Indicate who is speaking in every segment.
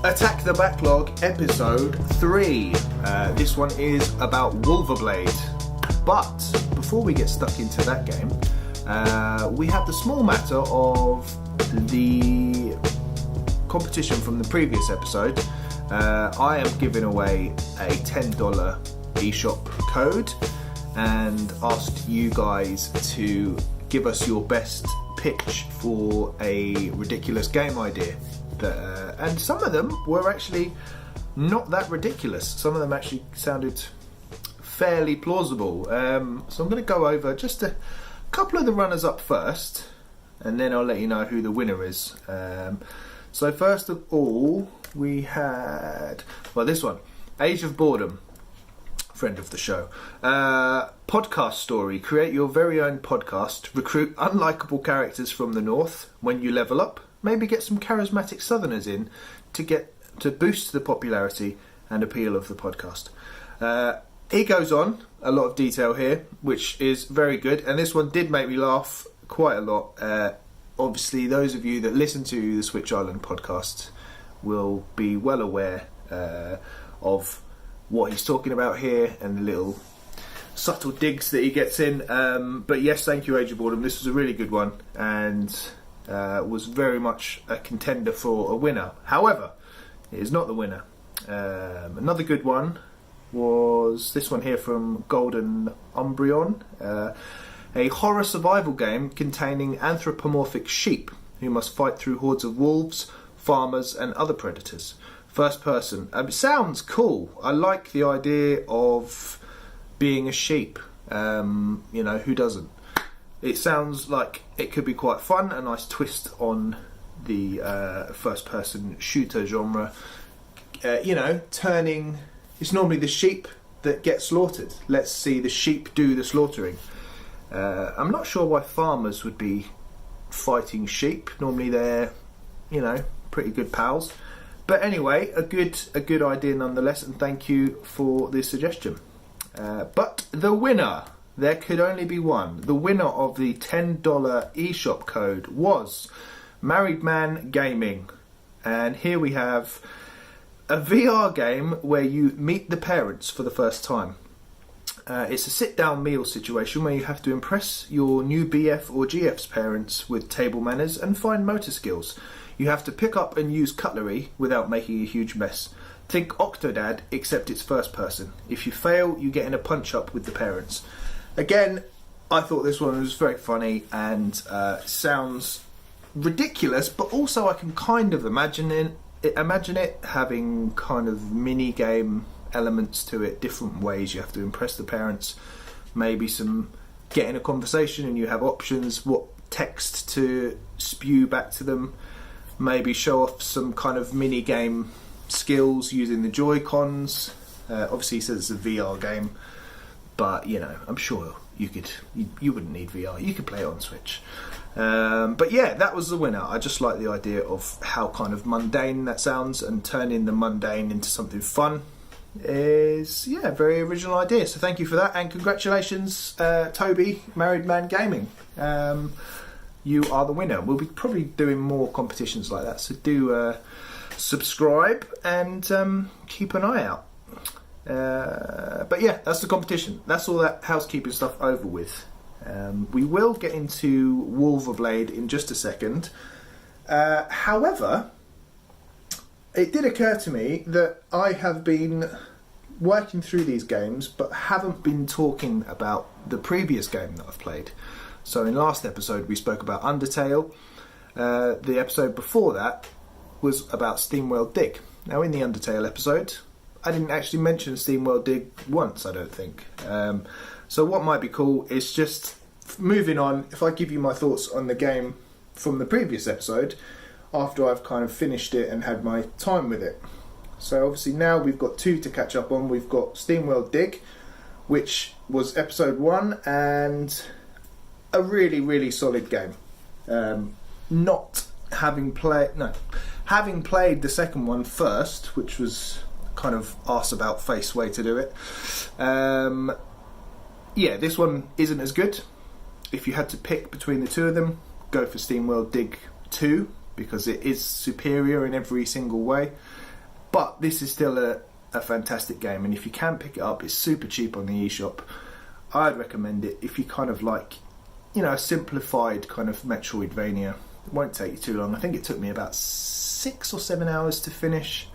Speaker 1: Attack the Backlog, episode 3. This one is about Wulverblade. But before we get stuck into that game, we have the small matter of the competition from the previous episode. I am giving away a $10 eShop code and asked you guys to give us your best pitch for a ridiculous game idea. And some of them were actually not that ridiculous. Some of them actually sounded fairly plausible. So I'm going to go over just a couple of the runners up first, and then I'll let you know who the winner is. So first of all, we had, this one, Age of Boredom, friend of the show. Podcast story, create your very own podcast, recruit unlikable characters from the north. When you level up, maybe get some charismatic southerners in to boost the popularity and appeal of the podcast. He goes on, a lot of detail here, which is very good, and this one did make me laugh quite a lot. Obviously, those of you that listen to the Switch Island podcast will be well aware of what he's talking about here and the little subtle digs that he gets in. But yes, thank you, Age of Boredom. This was a really good one, and was very much a contender for a winner. However, it is not the winner. Another good one was this one here from Golden Umbreon. A horror survival game containing anthropomorphic sheep who must fight through hordes of wolves, farmers and other predators. First person. It sounds cool. I like the idea of being a sheep. Who doesn't? It sounds like it could be quite fun, a nice twist on the first-person shooter genre. Turning... It's normally the sheep that get slaughtered. Let's see the sheep do the slaughtering. I'm not sure why farmers would be fighting sheep. Normally they're, pretty good pals. But anyway, a good idea nonetheless, and thank you for the suggestion. But the winner... There could only be one. The winner of the $10 eShop code was Married Man Gaming. And here we have a VR game where you meet the parents for the first time. It's a sit-down meal situation where you have to impress your new BF or GF's parents with table manners and fine motor skills. You have to pick up and use cutlery without making a huge mess. Think Octodad, except it's first person. If you fail, you get in a punch-up with the parents. Again, I thought this one was very funny and sounds ridiculous, but also I can kind of imagine it having kind of mini-game elements to it, different ways you have to impress the parents, maybe some getting a conversation and you have options, what text to spew back to them, maybe show off some kind of mini-game skills using the Joy-Cons. Obviously he says it's a VR game, but I'm sure you wouldn't need VR. You could play it on Switch. But yeah, that was the winner. I just like the idea of how kind of mundane that sounds, and turning the mundane into something fun is a very original idea. So thank you for that, and congratulations, Toby, Married Man Gaming. You are the winner. We'll be probably doing more competitions like that, so do subscribe and keep an eye out. But yeah, that's the competition. That's all that housekeeping stuff over with. We will get into Wulverblade in just a second. However, it did occur to me that I have been working through these games but haven't been talking about the previous game that I've played. So in last episode we spoke about Undertale. The episode before that was about SteamWorld Dig. Now in the Undertale episode, I didn't actually mention SteamWorld Dig once, I don't think. So what might be cool is just moving on, if I give you my thoughts on the game from the previous episode, after I've kind of finished it and had my time with it. So obviously now we've got 2 to catch up on. We've got SteamWorld Dig, which was episode 1, and a really, really solid game. Having played the second one first, which was kind of arse about face way to do it. This one isn't as good. If you had to pick between the two of them, go for SteamWorld Dig 2, because it is superior in every single way. But this is still a fantastic game, and if you can pick it up, it's super cheap on the eShop. I'd recommend it if you kind of like, you know, a simplified kind of Metroidvania. It won't take you too long. I think it took me about 6 or 7 hours to finish,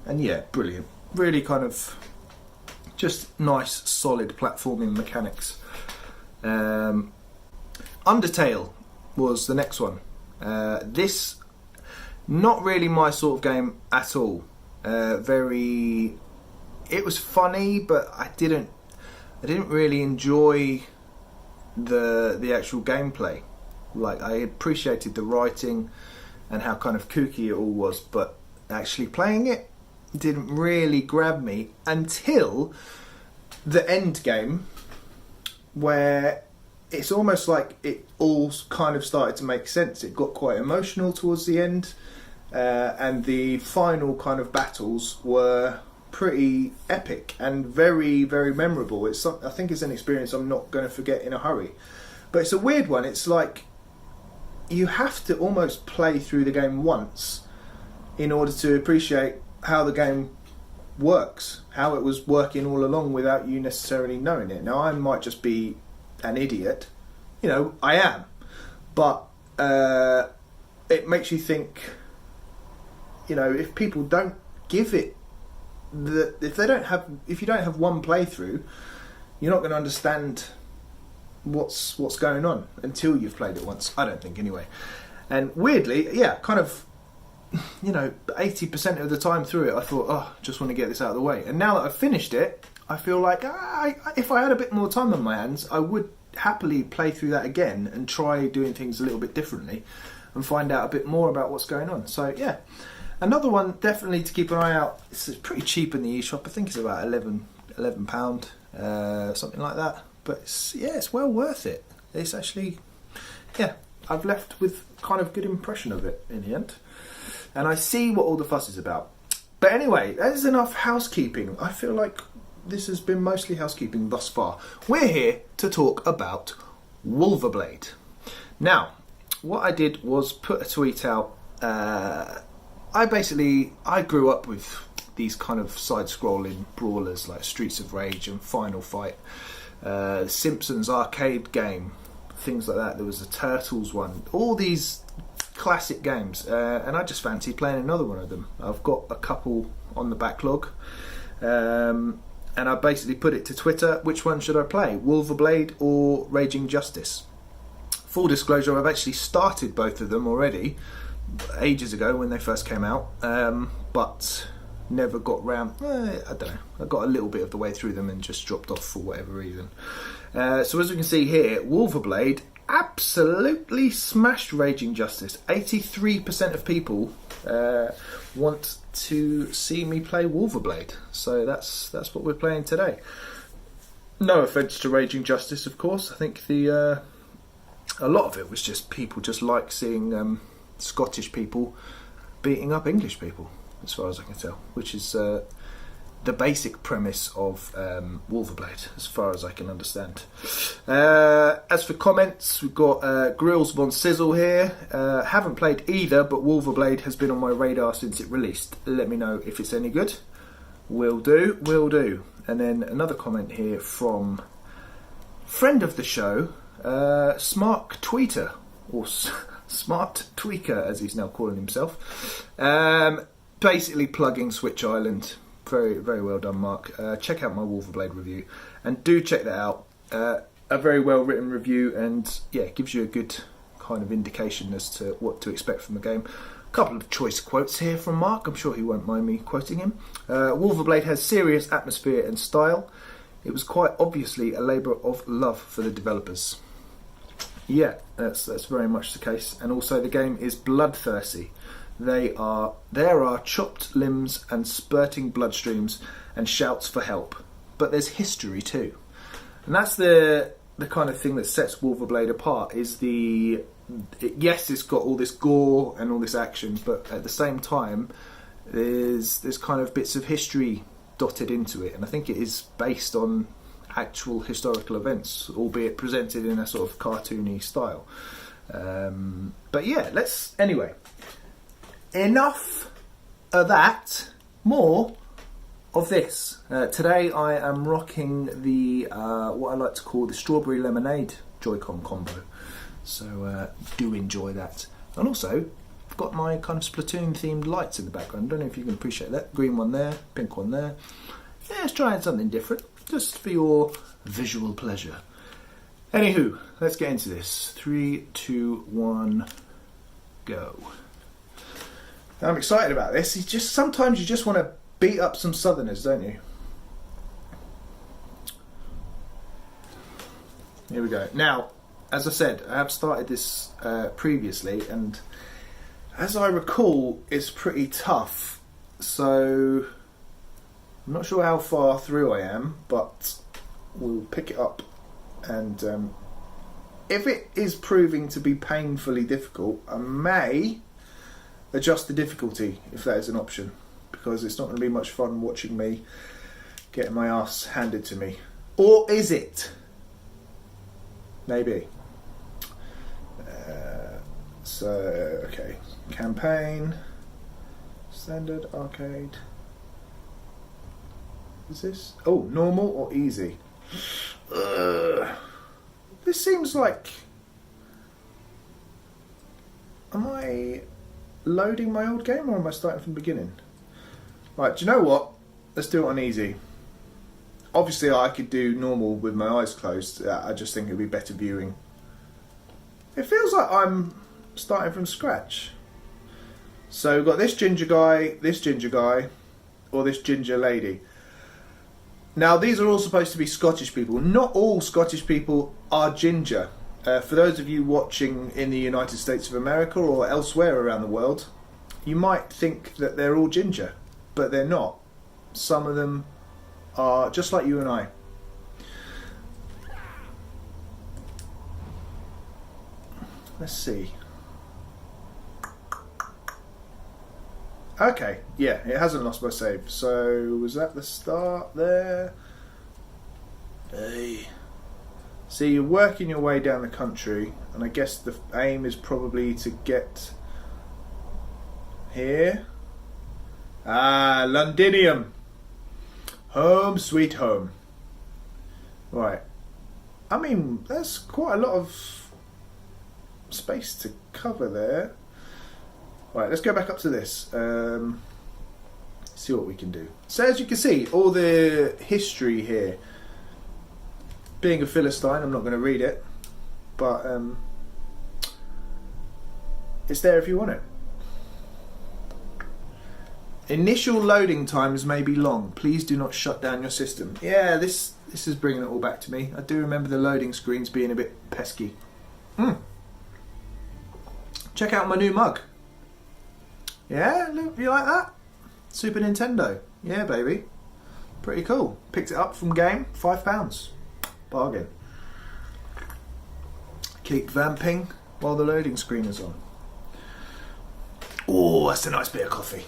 Speaker 1: and yeah, brilliant. Really kind of just nice, solid platforming mechanics. Undertale was the next one. This, not really my sort of game at all. It was funny, but I didn't really enjoy the actual gameplay. Like, I appreciated the writing and how kind of kooky it all was, but actually playing it didn't really grab me until the end game, where it's almost like it all kind of started to make sense. It got quite emotional towards the end, and the final kind of battles were pretty epic and very, very memorable. I think it's an experience I'm not going to forget in a hurry. But it's a weird one. It's like you have to almost play through the game once in order to appreciate how the game works, how it was working all along without you necessarily knowing it. Now, I might just be an idiot, you know, I am, but it makes you think, you know, if people don't give it if you don't have one playthrough, you're not going to understand what's going on until you've played it once. I don't think, anyway. And weirdly, yeah, kind of, you know, 80% of the time through it, I thought, oh, just want to get this out of the way. And now that I've finished it, I feel like if I had a bit more time on my hands, I would happily play through that again and try doing things a little bit differently and find out a bit more about what's going on. So yeah, another one definitely to keep an eye out. It's pretty cheap in the eShop. I think it's about £11, something like that. But it's well worth it. It's actually, yeah, I've left with kind of good impression of it in the end. And I see what all the fuss is about. But anyway, that is enough housekeeping. I feel like this has been mostly housekeeping thus far. We're here to talk about Wulverblade. Now, what I did was put a tweet out. I grew up with these kind of side-scrolling brawlers like Streets of Rage and Final Fight, Simpsons arcade game, things like that. There was a Turtles one, all these classic games, and I just fancied playing another one of them. I've got a couple on the backlog, and I basically put it to Twitter, which one should I play, Wulverblade or Raging Justice? Full disclosure, I've actually started both of them already, ages ago when they first came out, but never got round, I don't know, I got a little bit of the way through them and just dropped off for whatever reason. So as we can see here, Wulverblade absolutely smashed Raging Justice. 83% of people want to see me play Wulverblade, so that's what we're playing today. No offence to Raging Justice, of course. I think a lot of it was just people just like seeing Scottish people beating up English people, as far as I can tell, which is the basic premise of Wulverblade, as far as I can understand. As for comments, we've got Grills Von Sizzle here. Haven't played either, but Wulverblade has been on my radar since it released. Let me know if it's any good. Will do. And then another comment here from friend of the show, Smart Tweeter, or Smart Tweaker, as he's now calling himself. Basically plugging Switch Island. Very, very well done, Mark. Check out my Wulverblade review, and do check that out. A very well written review, and yeah, it gives you a good kind of indication as to what to expect from the game. A couple of choice quotes here from Mark. I'm sure he won't mind me quoting him. Wulverblade has serious atmosphere and style. It was quite obviously a labour of love for the developers. Yeah, that's very much the case. And also the game is bloodthirsty. There are chopped limbs and spurting bloodstreams and shouts for help. But there's history too. And that's the kind of thing that sets Wulverblade apart, is yes, it's got all this gore and all this action, but at the same time there's kind of bits of history dotted into it, and I think it is based on actual historical events, albeit presented in a sort of cartoony style. But yeah, anyway, enough of that. more of this. Today I am rocking the what I like to call the strawberry lemonade Joy-Con combo. So do enjoy that. And also, I've got my kind of Splatoon themed lights in the background. Don't know if you can appreciate that. Green one there, pink one there. Yeah, let's try something different, just for your visual pleasure. Anywho, let's get into this. 3, 2, 1, go. I'm excited about this. It's just sometimes you just want to beat up some Southerners, don't you? Here we go. Now, as I said, I have started this previously, and as I recall, it's pretty tough. So I'm not sure how far through I am, but we'll pick it up. And if it is proving to be painfully difficult, I may adjust the difficulty if that is an option, because it's not going to be much fun watching me getting my ass handed to me. Or is it? Maybe. Okay. Campaign. Standard, arcade. Is this? Oh, normal or easy? This seems like... Am I loading my old game, or am I starting from the beginning? Right, do you know what? Let's do it on easy. Obviously I could do normal with my eyes closed. I just think it would be better viewing. It feels like I'm starting from scratch. So we've got this ginger guy, or this ginger lady. Now these are all supposed to be Scottish people. Not all Scottish people are ginger. For those of you watching in the United States of America or elsewhere around the world, you might think that they're all ginger, but they're not. Some of them are just like you and I. Let's see. Okay, yeah, it hasn't lost my save. So, was that the start there? Hey. See, you're working your way down the country, and I guess the aim is probably to get here. Ah, Londinium. Home sweet home. Right. I mean, that's quite a lot of space to cover there. Right, let's go back up to this. See what we can do. So as you can see, all the history here. Being a Philistine, I'm not going to read it, but it's there if you want it. Initial loading times may be long. Please do not shut down your system. Yeah, this is bringing it all back to me. I do remember the loading screens being a bit pesky. Check out my new mug. Yeah, look, you like that? Super Nintendo. Yeah, baby. Pretty cool. Picked it up from Game, £5. Bargain. Keep vamping while the loading screen is on. Oh, that's a nice bit of coffee.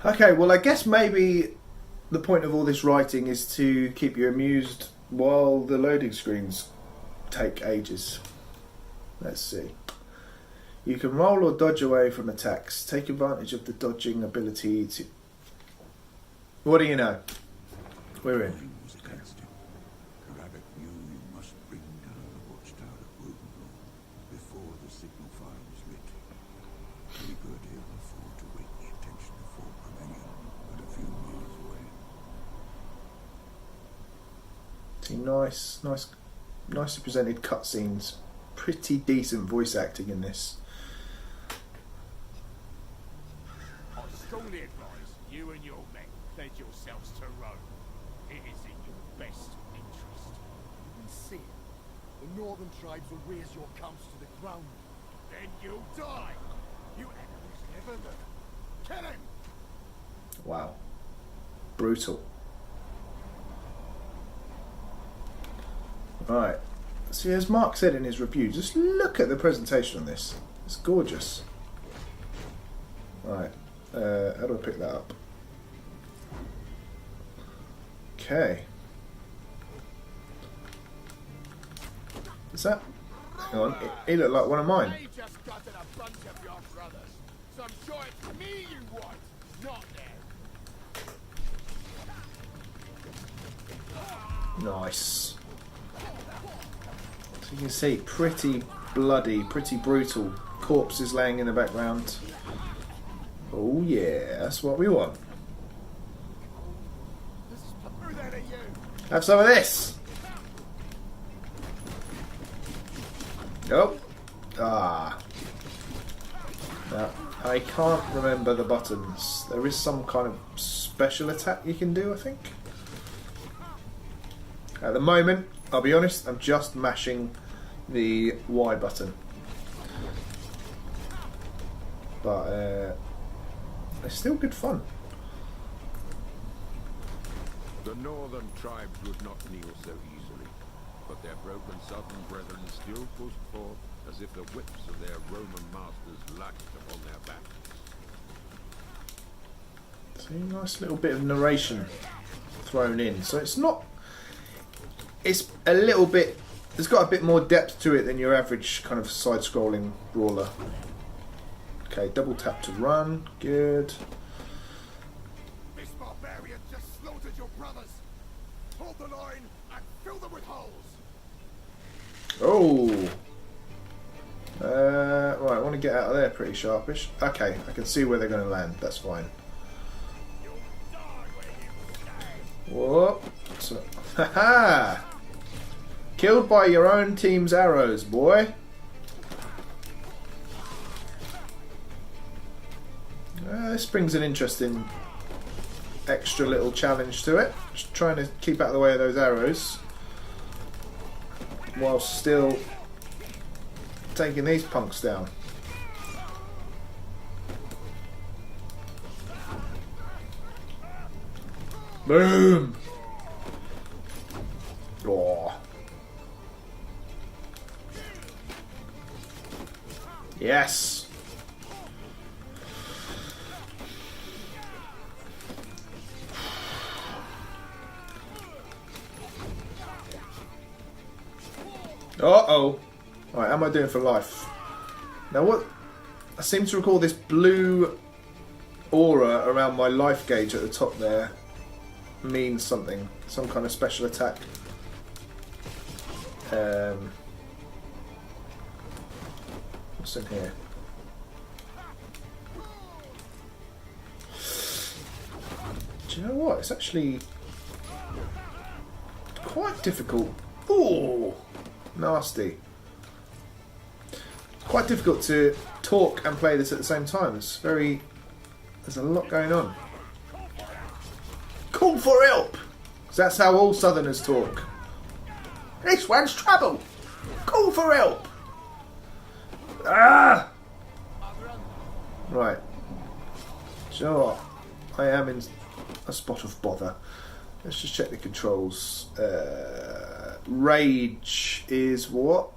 Speaker 1: Okay, well I guess maybe the point of all this writing is to keep you amused while the loading screens take ages. Let's see. You can roll or dodge away from attacks. Take advantage of the dodging ability to... What do you know? We're in. Nicely presented cutscenes. Pretty decent voice acting in this.
Speaker 2: I strongly advise you and your men pledge yourselves to Rome. It is in your best interest.
Speaker 3: You can see it. The northern tribes will raise your camps to the ground.
Speaker 2: Then you'll die.
Speaker 3: You enemies never learn. Kill him!
Speaker 1: Wow. Brutal. Right. See, as Mark said in his review, just look at the presentation on this. It's gorgeous. Right. How do I pick that up? Okay. Is that... Hang on. He looked like one of mine.
Speaker 3: I just got a bunch of your brothers. So I'm sure it's me you want, not them.
Speaker 1: Nice. So you can see, pretty bloody, pretty brutal. Corpses laying in the background. Oh yeah, that's what we want.
Speaker 3: Who then are you?
Speaker 1: Have some of this. Nope. Ah. Now, I can't remember the buttons. There is some kind of special attack you can do, I think. At the moment, I'll be honest, I'm just mashing the Y button. But it's still good fun.
Speaker 4: The northern tribes would not kneel so easily, but their broken southern brethren still pushed forth as if the whips of their Roman masters lashed upon their backs.
Speaker 1: See, nice little bit of narration thrown in. So it's not... It's a little bit... It's got a bit more depth to it than your average kind of side-scrolling brawler. Okay, double tap to run. Good.
Speaker 3: This barbarian just slaughtered your brothers. Hold the line and fill them with holes.
Speaker 1: Oh! Right, I want to get out of there pretty sharpish. Okay, I can see where they're going to land. That's fine. Whoop! So, haha! Killed by your own team's arrows, boy. This brings an interesting extra little challenge to it. Just trying to keep out of the way of those arrows while still taking these punks down. Boom! Oh. Yes! Uh-oh. Alright, how am I doing for life? Now what... I seem to recall this blue aura around my life gauge at the top there means something. Some kind of special attack. What's in here? Do you know what? It's actually quite difficult. Ooh! Nasty. Quite difficult to talk and play this at the same time. It's very... There's a lot going on. Call for help! 'Cause that's how all Southerners talk. This one's trouble! Call for help! Ah! Right. Do you know what? I am in a spot of bother. Let's just check the controls. Rage is what?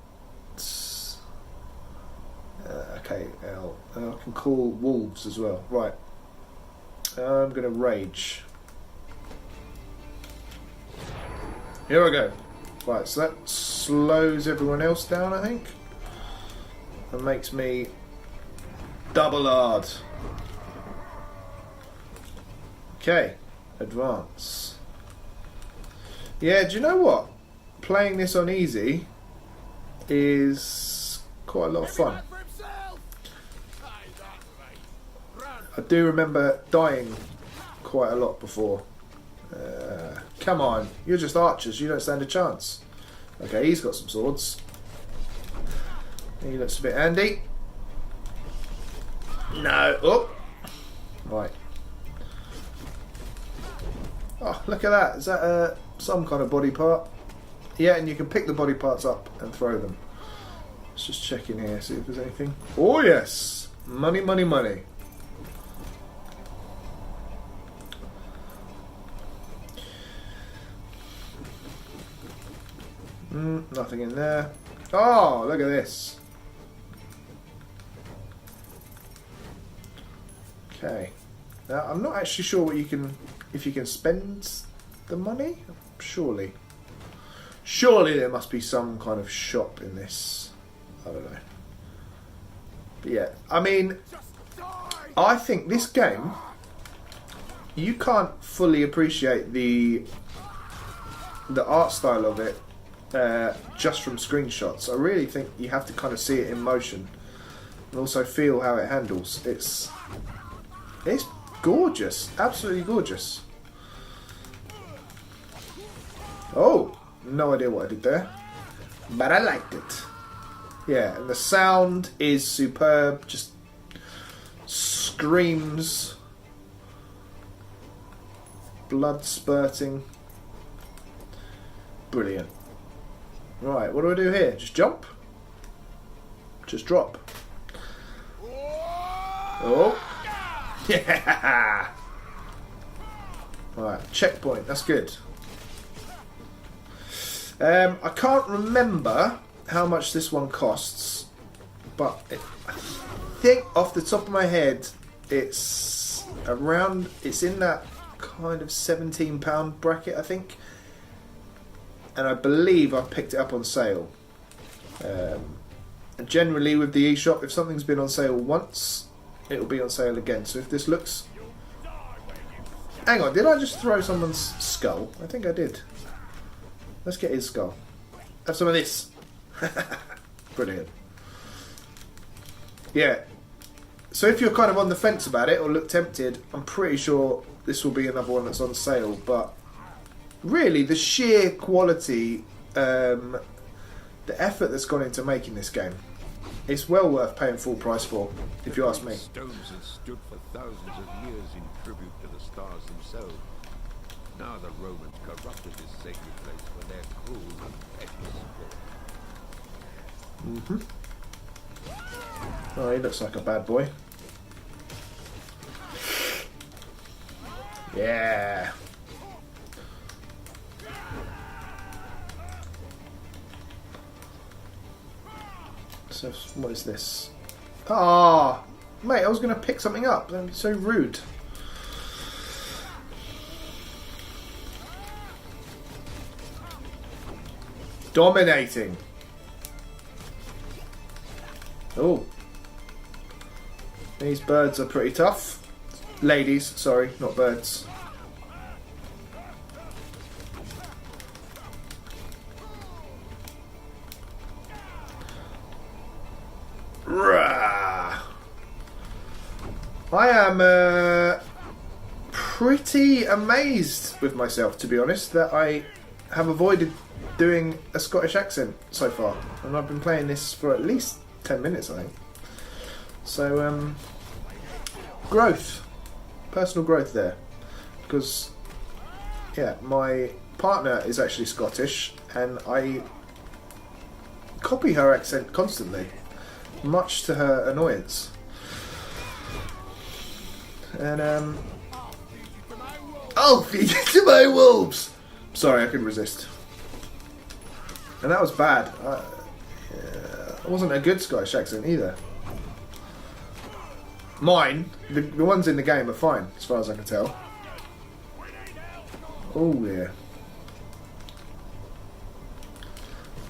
Speaker 1: Okay, L. I can call wolves as well. Right. I'm going to rage. Here I go. Right, so that slows everyone else down, I think. And makes me double hard. Okay, advance. Yeah, do you know what? Playing this on easy is quite a lot of fun. I do remember dying quite a lot before. Come on, you're just archers, you don't stand a chance. Okay, he's got some swords. He looks a bit handy. No, oh! Right. Oh, look at that. Is that some kind of body part? Yeah, and you can pick the body parts up and throw them. Let's just check in here, see if there's anything. Oh yes! Money, money, money. Nothing in there. Oh, look at this. Okay. Now, I'm not actually sure what you can... If you can spend the money? Surely. Surely there must be some kind of shop in this. I don't know. But yeah, I mean... I think this game, you can't fully appreciate the art style of it just from screenshots. I really think you have to kind of see it in motion and also feel how it handles. It's gorgeous, absolutely gorgeous. Oh, no idea what I did there, but I liked it. Yeah, and the sound is superb, just screams, blood spurting. Brilliant. Right, what do I do here? Just jump? Just drop? Oh. Yeah! Right, checkpoint, that's good. I can't remember how much this one costs, but I think off the top of my head it's in that kind of £17 bracket, I think. And I believe I've picked it up on sale. And generally with the eShop, if something's been on sale once, it'll be on sale again. So if this looks... Hang on, did I just throw someone's skull? I think I did. Let's get his skull. Have some of this. Brilliant. Yeah. So if you're kind of on the fence about it or look tempted, I'm pretty sure this will be another one that's on sale. But really, the sheer quality, the effort that's gone into making this game, it's well worth paying full price for, if you ask me.
Speaker 4: Stones had stood for thousands of years in tribute to the stars themselves. Now the Romans corrupted this sacred place for their cruel and petty sport.
Speaker 1: Oh, he looks like a bad boy. Yeah. So, what is this? Ah, mate, I was going to pick something up. That'd be so rude. Dominating. Oh. These birds are pretty tough. Ladies, sorry, not birds. Rah. I am pretty amazed with myself, to be honest, that I have avoided doing a Scottish accent so far, and I've been playing this for at least 10 minutes, I think. So, growth, personal growth there, because yeah, my partner is actually Scottish, and I copy her accent constantly, much to her annoyance. And I'll feed you to my wolves. Sorry, I couldn't resist. And that was bad. It wasn't a good Scottish accent either. Mine, the ones in the game are fine, as far as I can tell. Oh yeah.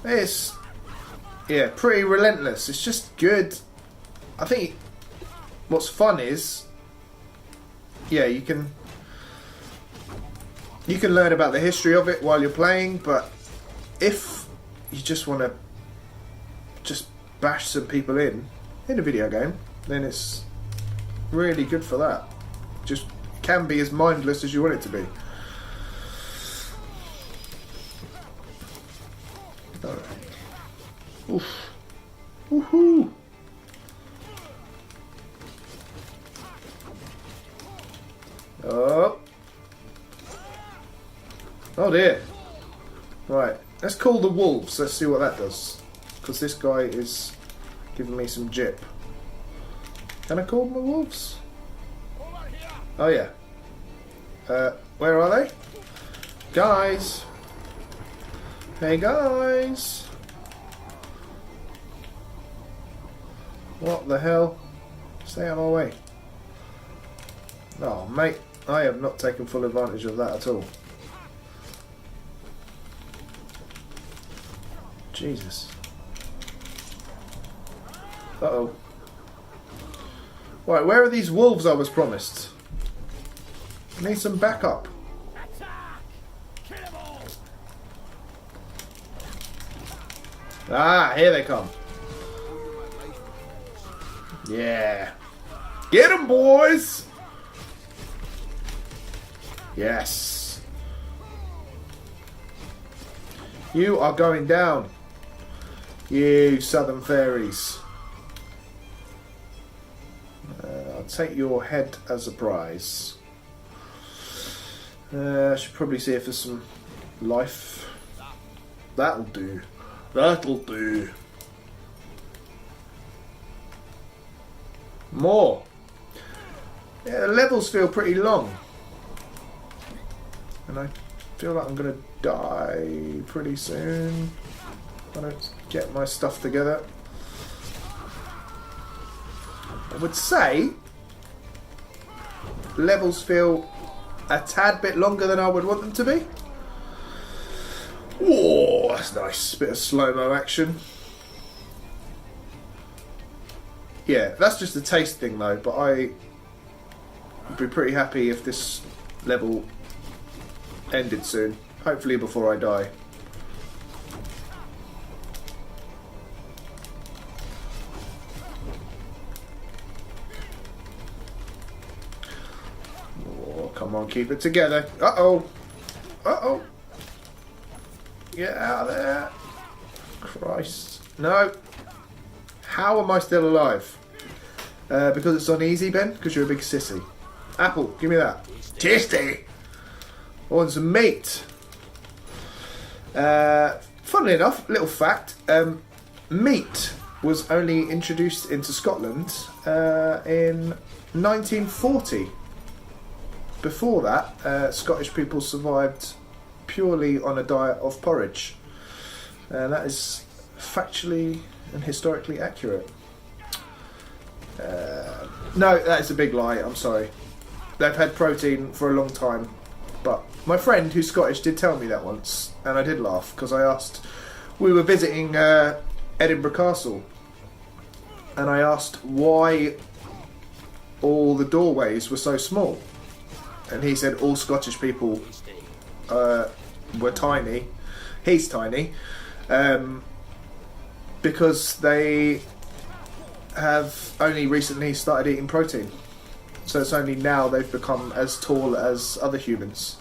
Speaker 1: It's, yeah, pretty relentless. It's just good. I think what's fun is, yeah, you can learn about the history of it while you're playing, but if you just want to just bash some people in a video game, then it's really good for that. Just can be as mindless as you want it to be. Alright. Oof. Woohoo! Oh. Oh dear. Right. Let's call the wolves. Let's see what that does. Because this guy is giving me some jip. Can I call them the wolves? Oh yeah. Where are they? Guys. Hey guys. What the hell? Stay out of my way. Oh mate, I have not taken full advantage of that at all. Jesus. Uh-oh. Right, where are these wolves I was promised? I need some backup.
Speaker 2: Attack! Kill them all!
Speaker 1: Ah, here they come. Yeah. Get them, boys! Yes. You are going down. You southern fairies. I'll take your head as a prize. I should probably see if there's some life. That'll do. That'll do. More. Yeah, the levels feel pretty long. And I feel like I'm going to die pretty soon. I don't get my stuff together. I would say levels feel a tad bit longer than I would want them to be. Whoa, that's nice. Bit of slow-mo action. Yeah, that's just a taste thing though, but I would be pretty happy if this level ended soon. Hopefully before I die. Oh, come on, keep it together. Uh-oh. Uh-oh. Get out of there. Christ. No. How am I still alive? Because it's on easy, Ben? Because you're a big sissy. Apple, give me that. Tasty! I want some meat. Funnily enough, little fact, meat was only introduced into Scotland in 1940. Before that, Scottish people survived purely on a diet of porridge. And that is factually and historically accurate. No, that is a big lie, I'm sorry. They've had protein for a long time. But my friend who's Scottish did tell me that once, and I did laugh, because I asked... We were visiting Edinburgh Castle, and I asked why all the doorways were so small. And he said all Scottish people were tiny. He's tiny. Because they have only recently started eating protein. So it's only now they've become as tall as other humans.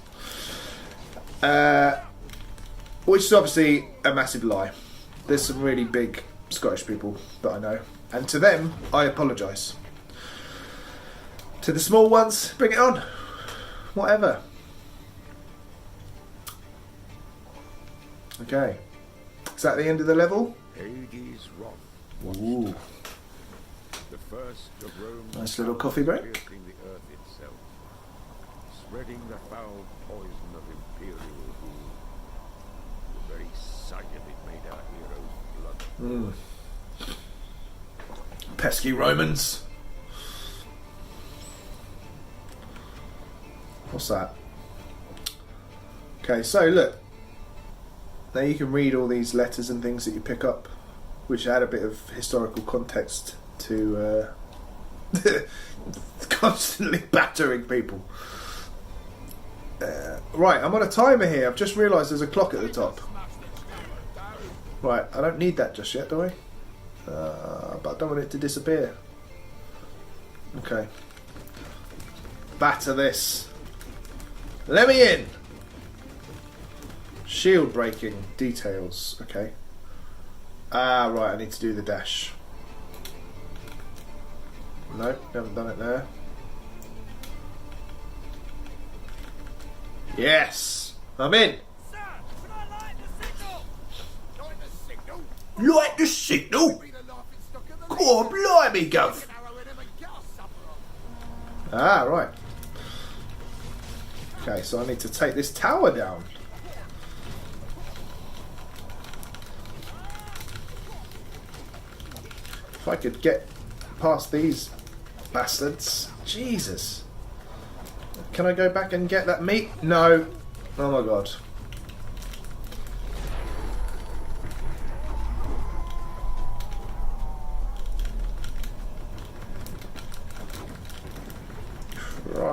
Speaker 1: Which is obviously a massive lie. There's some really big Scottish people that I know. And to them, I apologise. To the small ones, bring it on. Whatever. Okay. Is that the end of the level?
Speaker 4: Hades' wrath.
Speaker 1: Ooh.
Speaker 4: The first of Rome's
Speaker 1: Nice little coffee break.
Speaker 4: piercing the earth itself, spreading the foul poison of imperial rule. The very sight of it made our heroes blood.
Speaker 1: Pesky Romans. What's that? Okay, so look. Now you can read all these letters and things that you pick up, which add a bit of historical context to constantly battering people. Right, I'm on a timer here. I've just realised there's a clock at the top. Right, I don't need that just yet, do I? But I don't want it to disappear. Okay. Batter this. Let me in! Shield breaking. Details. Okay. Ah, right, I need to do the dash. No, haven't done it there. Yes! I'm in!
Speaker 3: Sir, should I light the signal? Light the signal?
Speaker 1: Light the signal!
Speaker 3: Be the laughing stock of the
Speaker 1: Go on, blimey, Gov!
Speaker 3: arrow in him and get us supper on.
Speaker 1: Ah, right. Okay, so I need to take this tower down. If I could get past these bastards. Jesus. Can I go back and get that meat? No. Oh my god.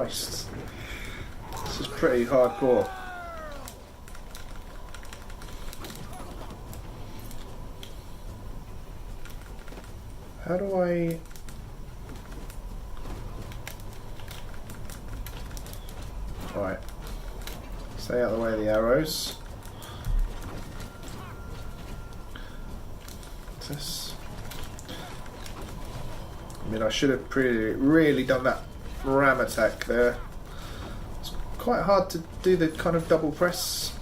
Speaker 1: Christ. This is pretty hardcore. How do I... Alright. Stay out of the way of the arrows. What's this? I mean, I should have really done that ram attack there. It's quite hard to do the kind of double press.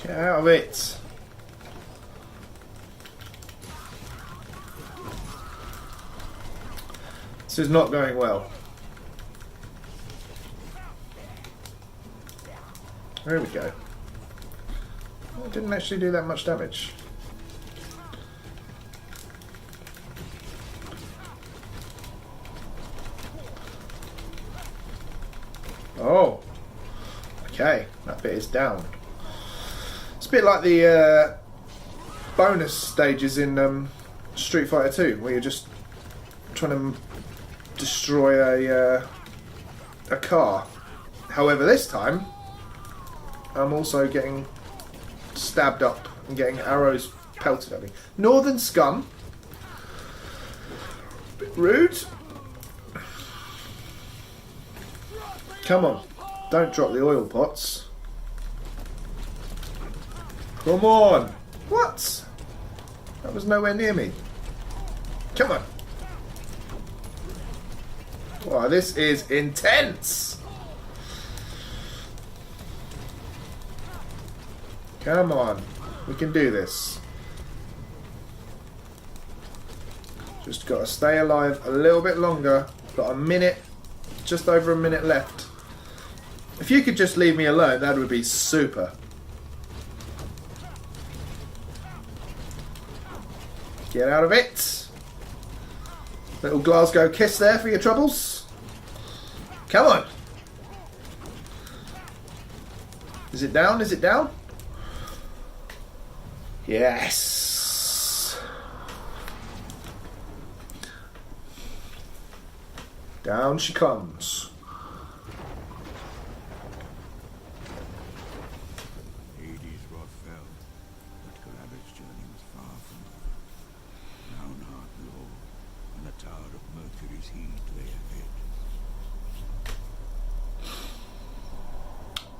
Speaker 1: Get out of it. This is not going well. There we go. It didn't actually do that much damage. Oh. Okay, that bit is down. It's a bit like the bonus stages in Street Fighter 2, where you're just trying to destroy a car. However, this time I'm also getting stabbed up and getting arrows pelted at me. Northern scum. Bit rude. Come on, don't drop the oil pots. Come on. What? That was nowhere near me. Come on. Wow, this is intense. Come on. We can do this. Just got to stay alive a little bit longer. Got a minute, just over a minute left. If you could just leave me alone, that would be super. Get out of it. Little Glasgow kiss there for your troubles. Come on. Is it down? Is it down? Yes. Down she comes.
Speaker 3: Hades' wrath fell, but Calabit's journey was far from over. Downheart law, and the tower of Mercury's heat lay ahead.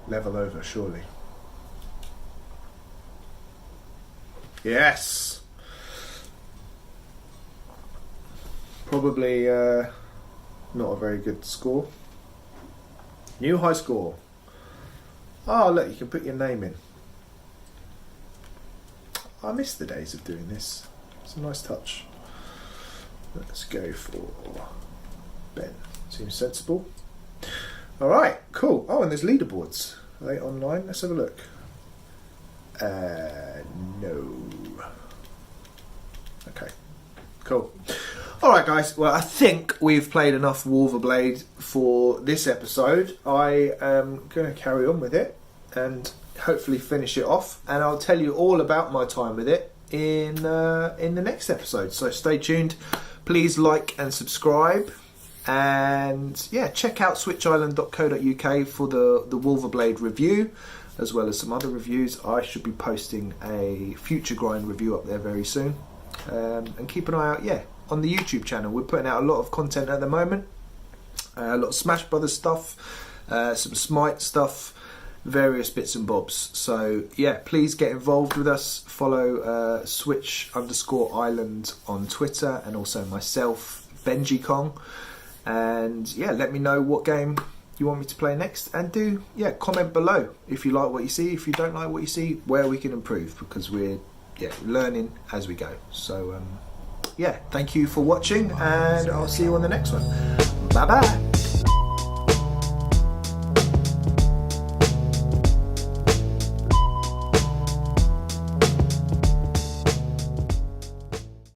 Speaker 1: Level over, surely. Yes. Probably not a very good score. New high score. Oh, look, you can put your name in. I miss the days of doing this. It's a nice touch. Let's go for Ben. Seems sensible. Alright, cool. Oh, and there's leaderboards. Are they online? Let's have a look. No. Okay, cool. Alright guys, well I think we've played enough Wulverblade for this episode. I am going to carry on with it and hopefully finish it off, and I'll tell you all about my time with it in the next episode, so stay tuned. Please like and subscribe, and yeah, check out switchisland.co.uk for the Wulverblade review, as well as some other reviews. I should be posting a future grind review up there very soon, and keep an eye out on the YouTube channel. We're putting out a lot of content at the moment, a lot of Smash Brothers stuff, some Smite stuff, various bits and bobs. So yeah, please get involved with us. Follow Switch_Island on Twitter, and also myself, Benji Kong. And yeah, let me know what game you want me to play next, and do comment below if you like what you see, if you don't like what you see, where we can improve, because we're learning as we go. So thank you for watching, and I'll see you on the next one. Bye bye.